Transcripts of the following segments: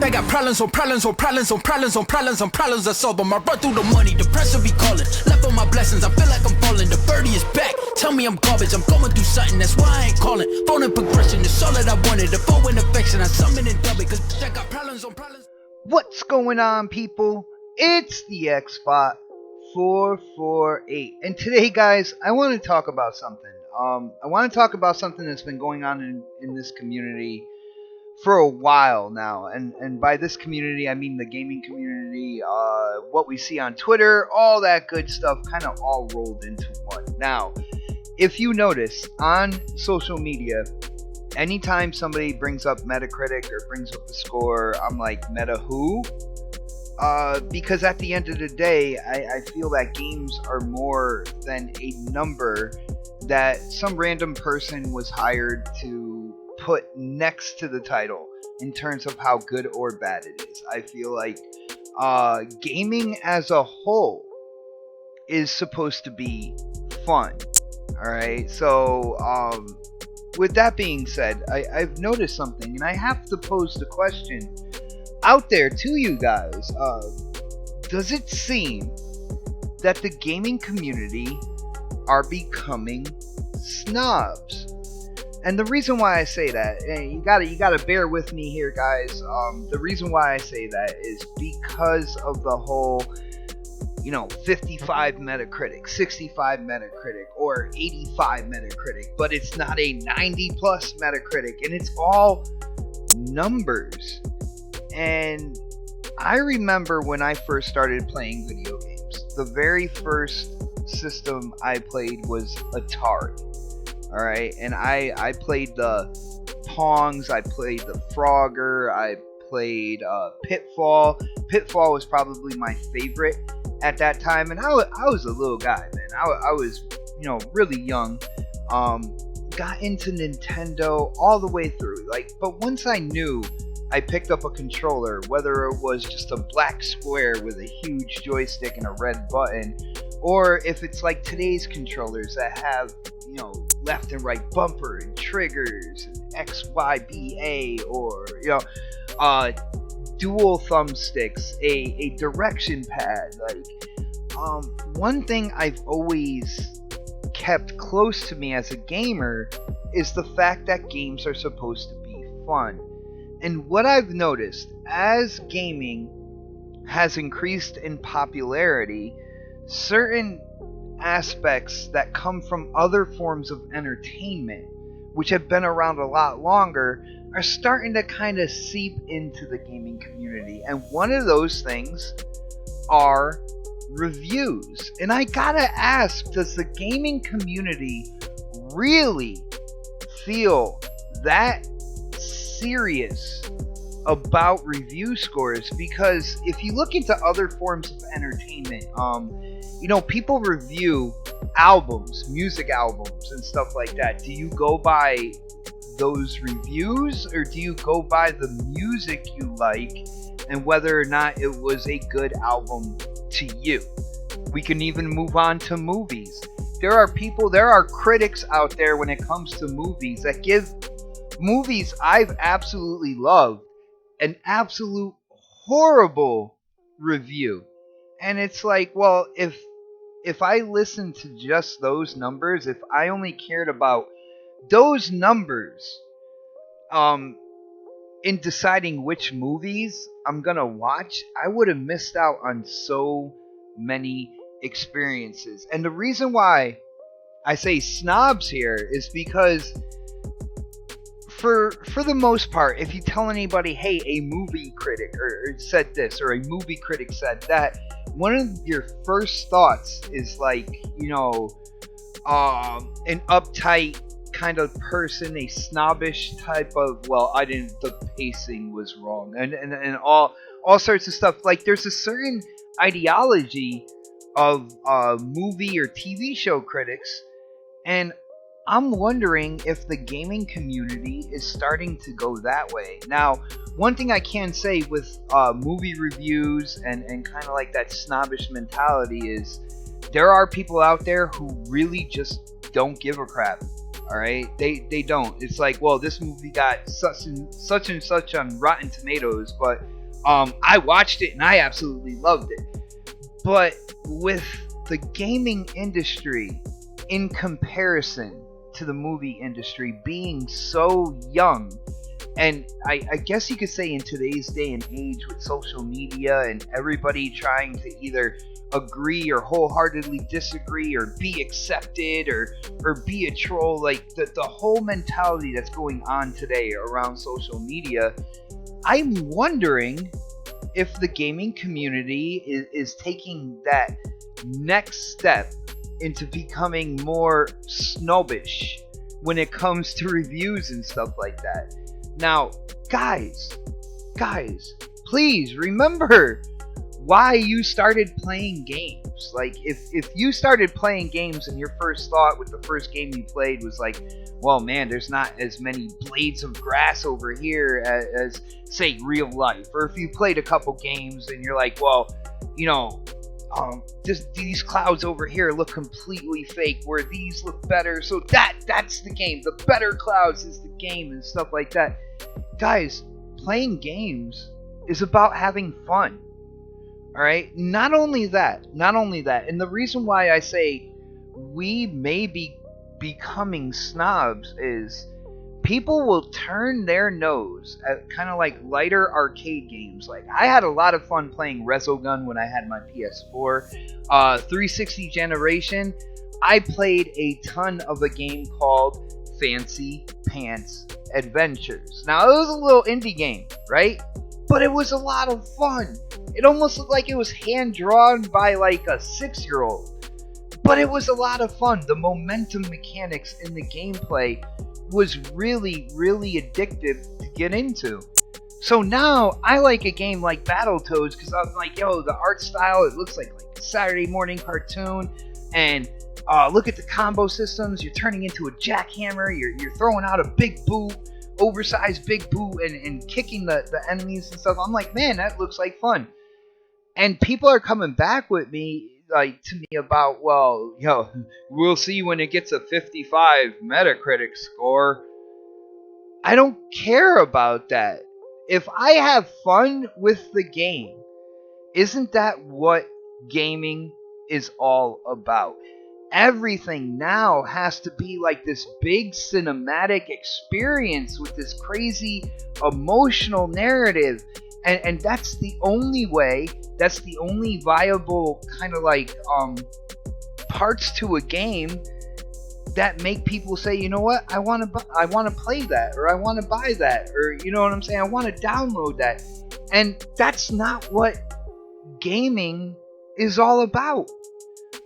they got problems on problems on problems on problems on problems on problems. I solve them. I run through the money, the pressure be calling. Left on my blessings, I feel like I'm falling. The birdie is back. Tell me I'm garbage, I'm going through something. That's why I ain't calling. Phone and progression, it's all that I wanted. The phone and affection, I summon and dub it. Cause I got problems on problems. What's going on, people? It's the Xbot 448, and today, guys, I want to talk about something. I want to talk about something that's been going on in this community for a while now, and by this community, I mean the gaming community. What we see on Twitter, all that good stuff, kind of all rolled into one. Now, if you notice on social media, anytime somebody brings up Metacritic or brings up a score, I'm like, meta who? Because at the end of the day, I feel that games are more than a number that some random person was hired to put next to the title in terms of how good or bad it is. I feel like gaming as a whole is supposed to be fun. Alright, so with that being said, I've noticed something, and I have to pose the question out there to you guys. Does it seem that the gaming community are becoming snobs? And the reason why I say that, and you gotta bear with me here, guys. The reason why I say that is because of the whole, 55 Metacritic, 65 Metacritic, or 85 Metacritic, but it's not a 90 plus Metacritic, and it's all numbers. And I remember when I first started playing video games, the very first system I played was Atari. Alright, and I played the Pongs, I played the Frogger, I played Pitfall. Pitfall was probably my favorite at that time, and I was a little guy, man. I was, really young. Got into Nintendo all the way through, but once I knew I picked up a controller, whether it was just a black square with a huge joystick and a red button, or if it's like today's controllers that have, left and right bumper and triggers and XYBA, or, dual thumbsticks, a direction pad. One thing I've always kept close to me as a gamer is the fact that games are supposed to be fun. And what I've noticed as gaming has increased in popularity, certain aspects that come from other forms of entertainment, which have been around a lot longer, are starting to kind of seep into the gaming community. And one of those things are reviews. And I gotta ask, does the gaming community really feel that serious about review scores? Because if you look into other forms of entertainment, people review albums, music albums and stuff like that. Do you go by those reviews, or do you go by the music you like and whether or not it was a good album to you? We can even move on to movies. There are critics out there when it comes to movies that give movies I've absolutely loved an absolute horrible review. And it's like, well, if I listened to just those numbers, if I only cared about those numbers in deciding which movies I'm gonna watch, I would have missed out on so many experiences. And the reason why I say snobs here is because for the most part, if you tell anybody, hey, a movie critic or said this, or a movie critic said that, one of your first thoughts is like, an uptight kind of person, a snobbish type of, the pacing was wrong, and all sorts of stuff. Like, there's a certain ideology of movie or TV show critics, and I'm wondering if the gaming community is starting to go that way. Now, one thing I can say with movie reviews and kind of like that snobbish mentality is there are people out there who really just don't give a crap. Alright? They don't. It's like, well, this movie got such and such on Rotten Tomatoes, but I watched it and I absolutely loved it. But with the gaming industry, in comparison to the movie industry being so young, and I guess you could say in today's day and age with social media and everybody trying to either agree or wholeheartedly disagree or be accepted or be a troll, like the whole mentality that's going on today around social media, I'm wondering if the gaming community is taking that next step into becoming more snobbish when it comes to reviews and stuff like that. Now, guys, please remember why you started playing games. Like, if you started playing games and your first thought with the first game you played was like, well, man, there's not as many blades of grass over here as say, real life. Or if you played a couple games and you're like, well, these clouds over here look completely fake, where these look better, so that's the game. The better clouds is the game and stuff like that. Guys, playing games is about having fun. Alright? Not only that, and the reason why I say we may be becoming snobs is people will turn their nose at kind of like lighter arcade games. Like, I had a lot of fun playing Resogun when I had my PS4. 360 generation, I played a ton of a game called Fancy Pants Adventures. Now, it was a little indie game, right? But it was a lot of fun. It almost looked like it was hand-drawn by like a 6-year-old. But it was a lot of fun. The momentum mechanics in the gameplay was really, really addictive to get into. So now I like a game like Battletoads because I'm like, yo, the art style, it looks like a Saturday morning cartoon. And look at the combo systems. You're turning into a jackhammer. You're throwing out a big boot, oversized big boot, and kicking the enemies and stuff. I'm like, man, that looks like fun. And people are coming back with me, like, to me about, well, we'll see when it gets a 55 Metacritic score. I don't care about that. If I have fun with the game, isn't that what gaming is all about? Everything now has to be like this big cinematic experience with this crazy emotional narrative. And that's the only way, that's the only viable kind of like parts to a game that make people say, you know what, I want to play that, or I want to buy that, or you know what I'm saying, I want to download that. And that's not what gaming is all about.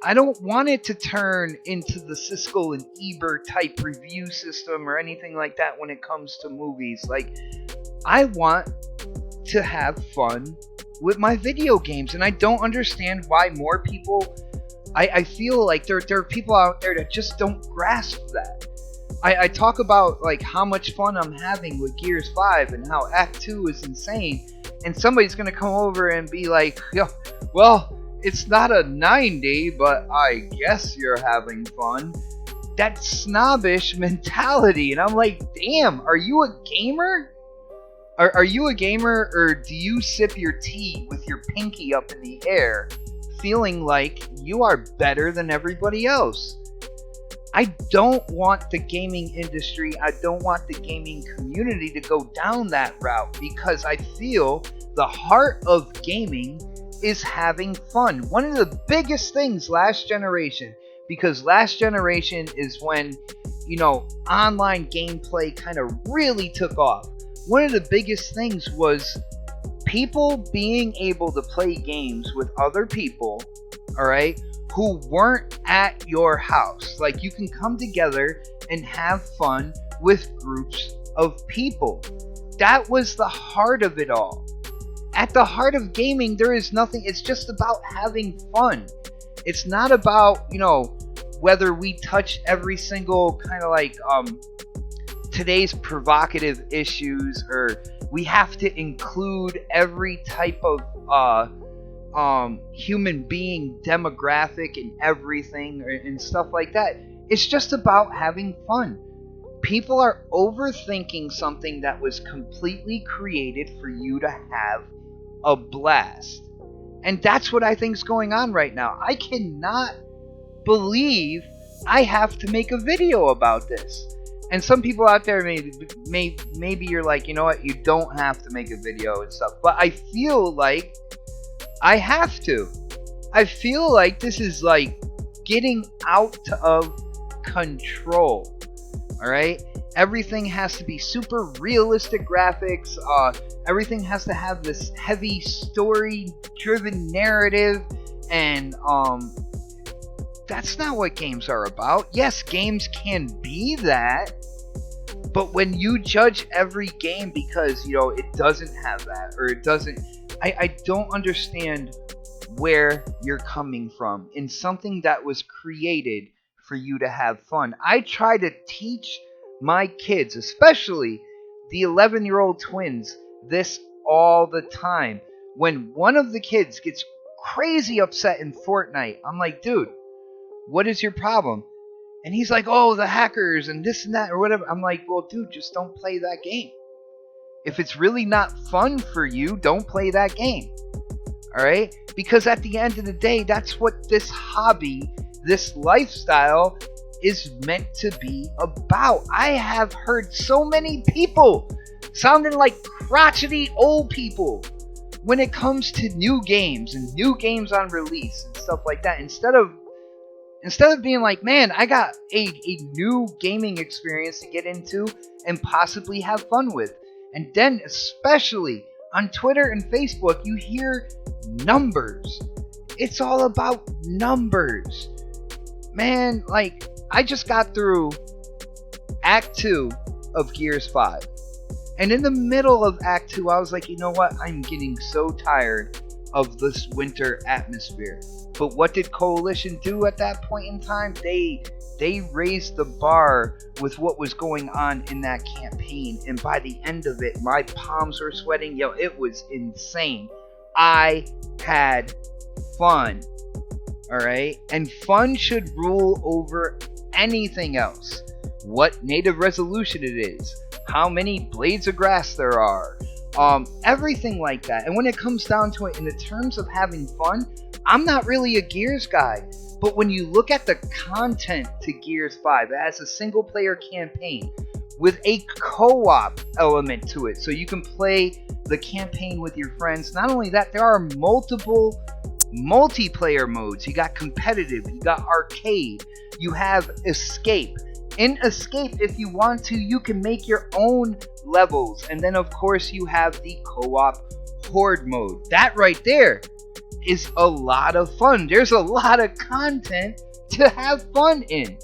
I don't want it to turn into the Siskel and Ebert type review system or anything like that when it comes to movies. Like, I want to have fun with my video games, and I don't understand why more people, I feel like there are people out there that just don't grasp that. I talk about like how much fun I'm having with Gears 5 and how Act 2 is insane, and somebody's gonna come over and be like, yo, well, it's not a 90, but I guess you're having fun. That snobbish mentality, and I'm like, damn, are you a gamer? Are you a gamer, or do you sip your tea with your pinky up in the air, feeling like you are better than everybody else? I don't want the gaming industry, I don't want the gaming community to go down that route, because I feel the heart of gaming is having fun. One of the biggest things last generation, because last generation is when, online gameplay kind of really took off. One of the biggest things was people being able to play games with other people, alright, who weren't at your house. Like, you can come together and have fun with groups of people. That was the heart of it all. At the heart of gaming, there is nothing, it's just about having fun. It's not about, whether we touch every single kind of like, today's provocative issues, or we have to include every type of human being demographic and everything, and stuff like that. It's just about having fun. People are overthinking something that was completely created for you to have a blast. And that's what I think is going on right now. I cannot believe I have to make a video about this. And some people out there, maybe you're like, you know what, you don't have to make a video and stuff. But I feel like I have to. I feel like this is like getting out of control. Alright? Everything has to be super realistic graphics. Everything has to have this heavy story-driven narrative. And that's not what games are about. Yes, games can be that. But when you judge every game because, you know, it doesn't have that, or it doesn't... I don't understand where you're coming from in something that was created for you to have fun. I try to teach my kids, especially the 11-year-old twins, this all the time. When one of the kids gets crazy upset in Fortnite, I'm like, dude, what is your problem? And he's like, oh, the hackers and this and that or whatever. I'm like, well, dude, just don't play that game. If it's really not fun for you, don't play that game. Alright? Because at the end of the day, that's what this hobby, this lifestyle is meant to be about. I have heard so many people sounding like crotchety old people when it comes to new games and new games on release and stuff like that. Instead of being like, man, I got a new gaming experience to get into and possibly have fun with. And then especially on Twitter and Facebook, you hear numbers. It's all about numbers. Man, like, I just got through Act 2 of Gears 5. And in the middle of Act 2, I was like, you know what? I'm getting so tired of this winter atmosphere. But what did Coalition do at that point in time? They raised the bar with what was going on in that campaign. And by the end of it, my palms were sweating. Yo, it was insane. I had fun. Alright? And fun should rule over anything else. What native resolution it is. How many blades of grass there are. Everything like that. And when it comes down to it, in the terms of having fun, I'm not really a Gears guy. But when you look at the content to Gears 5, it has a single player campaign with a co-op element to it. So you can play the campaign with your friends. Not only that, there are multiple multiplayer modes. You got competitive, you got arcade, you have escape. In escape, if you want to, you can make your own levels. And then of course you have the co-op horde mode. That right there is a lot of fun. There's a lot of content to have fun in.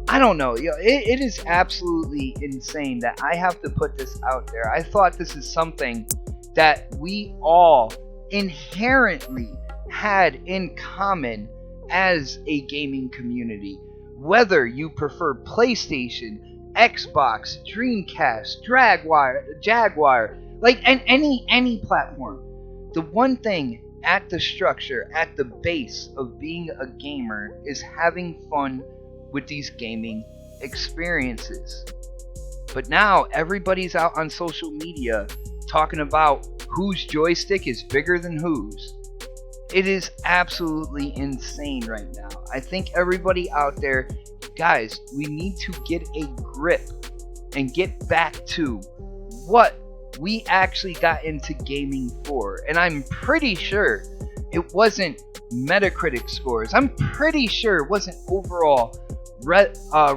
I don't know. It is absolutely insane that I have to put this out there. I thought this is something that we all inherently had in common as a gaming community. Whether you prefer PlayStation, Xbox, Dreamcast, Jaguar, like, and any platform. The one thing at the structure, at the base of being a gamer is having fun with these gaming experiences. But now everybody's out on social media talking about whose joystick is bigger than whose. It is absolutely insane right now. I think everybody out there, guys, we need to get a grip and get back to what we actually got into gaming for. And I'm pretty sure it wasn't Metacritic scores. I'm pretty sure it wasn't overall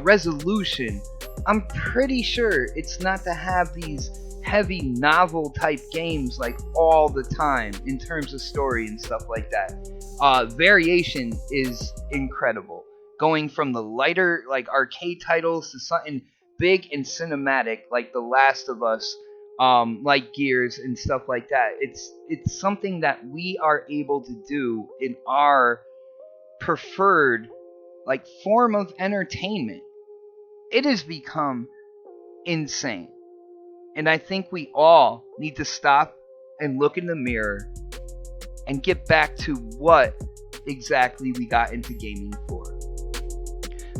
resolution. I'm pretty sure it's not to have these heavy novel type games like all the time in terms of story and stuff like that. Variation is incredible. Going from the lighter like arcade titles to something big and cinematic like The Last of Us, like Gears and stuff like that. It's something that we are able to do in our preferred like form of entertainment. It has become insane. And I think we all need to stop and look in the mirror and get back to what exactly we got into gaming for.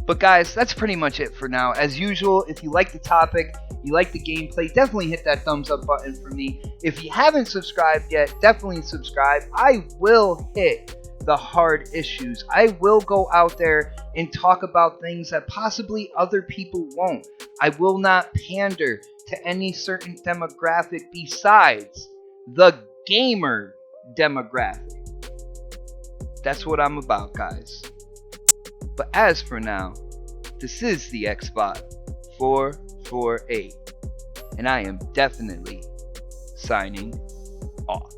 But guys, that's pretty much it for now. As usual, if you like the topic, you like the gameplay, definitely hit that thumbs up button for me. If you haven't subscribed yet, definitely subscribe. I will hit the hard issues. I will go out there and talk about things that possibly other people won't. I will not pander to any certain demographic besides the gamer demographic. That's what I'm about, guys. But as for now, this is the Xbot 448, and I am definitely signing off.